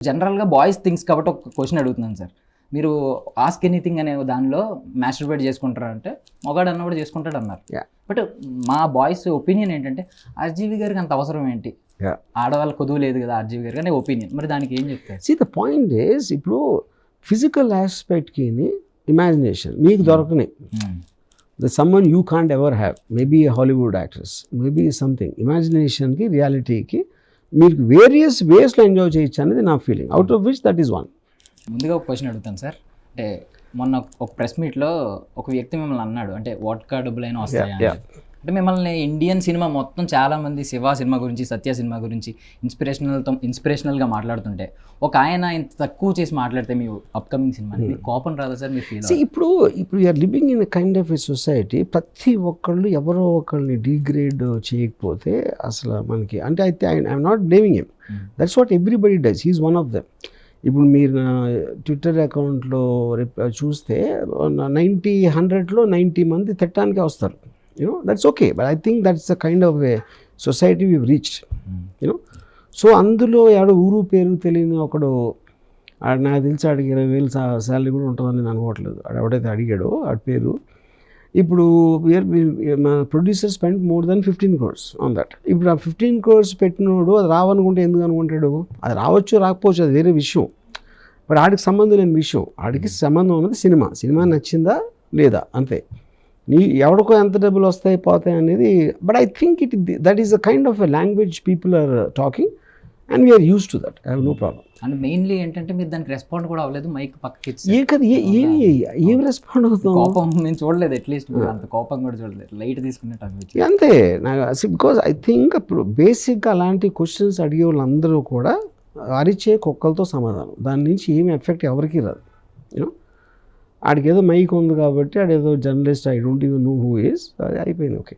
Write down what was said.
జనరల్గా boys things కాబట్టి ఒక క్వశ్చన్ అడుగుతున్నాను సార్. మీరు ఆస్క్ ఎనీథింగ్ అనే దానిలో మాస్టర్బేట్ చేసుకుంటారా అంటే మగాడు అన్న కూడా చేసుకుంటాడు అన్నారు. బట్ మా బాయ్స్ ఒపీనియన్ ఏంటంటే ఆర్జీవి గారికి అంత అవసరం ఏంటి, ఆడవాళ్ళ కొదువు లేదు కదా ఆర్జీవి గారికి అనే ఒపీనియన్. మరి దానికి ఏం చెప్తారు? సీ ద పాయింట్ ఈస్, ఇప్పుడు ఫిజికల్ ఆస్పెక్ట్కి ఇమాజినేషన్ మీకు దొరకనాయి. The someone you can't ever have, maybe Hollywood actress, maybe something. ఇమాజినేషన్కి రియాలిటీకి మీరు వేరియస్ వేస్లో ఎంజాయ్ చేయొచ్చు అనేది నా feeling, out of which that is one. ముందుగా ఒక క్వశ్చన్ అడుగుతాను సార్. అంటే మొన్న ఒక ప్రెస్ మీట్లో ఒక వ్యక్తి మిమ్మల్ని అన్నాడు, అంటే వాట్కా డబ్బులైనా వస్తాయా అంటే మిమ్మల్ని ఇండియన్ సినిమా మొత్తం చాలామంది శివ సినిమా గురించి, సత్య సినిమా గురించి ఇన్స్పిరేషనల్గా మాట్లాడుతుంటే ఒక ఆయన ఇంత తక్కువ చేసి మాట్లాడితే మీ అప్కమింగ్ సినిమా మీకు కోపం రాదా సార్? మీరు ఫీల్ ఇప్పుడు you're living in kind of a society, ప్రతి ఒక్కళ్ళు ఎవరో ఒకళ్ళని డిగ్రేడ్ చేయకపోతే అసలు మనకి అంటే అయితే I'm not blaming him, that's what everybody does, he is one of them. ఇప్పుడు మీరు ట్విట్టర్ అకౌంట్లో చూస్తే 100లో 90 మంది తిట్టడానికే వస్తారు. That's okay, but I think that's the kind of a society we've reached, so అందులో ఎవడో ఊరు పేరు తెలియని ఒకడు నాకు తెలిసి ఆడికి 20,000 శాలరీ కూడా ఉంటుందని నేను అనుకోవట్లేదు. ఎవడైతే అడిగాడో ఆడి పేరు, ఇప్పుడు మా producer spend more than 15 crores on that. ఇప్పుడు ఆ 15 crores పెట్టినోడు అది రావనుకుంటే ఎందుకు అనుకుంటాడు? అది రావచ్చు రాకపోవచ్చు, అది వేరే విషయం. బట్ ఆడికి సంబంధం లేని విషయం, ఆడికి సంబంధం ఉన్నది సినిమా నచ్చిందా లేదా అంతే. ఎవరికో ఎంత డబ్బులు వస్తాయి పోతాయి అనేది, but I think that is a kind of a language people are talking and we are use to that. I have no problem. And mainly ఏంటంటే మీరు దానికి రెస్పాండ్ కూడా అవ్వలేదు, మైక్ పక్కకి ఏం రెస్పాండ్ అవుతాం? కోపం నేను చూడలేదు, అట్లీస్ట్ అంత కోపం కూడా చూడలేదు, లైట్ తీసుకున్నట్టు అనిపించింది అంతే నాకు. బికాజ్ ఐ థింక్ ఇప్పుడు బేసిక్గా అలాంటి క్వశ్చన్స్ అడిగే వాళ్ళందరూ కూడా అరిచే కుక్కలతో సమాధానం, దాని నుంచి ఏమి ఎఫెక్ట్ ఎవరికి రాదు. ఆడికి ఏదో మైక్ ఉంది కాబట్టి ఆడేదో journalist, I don't even know who is, అది అయిపోయింది. ఓకే.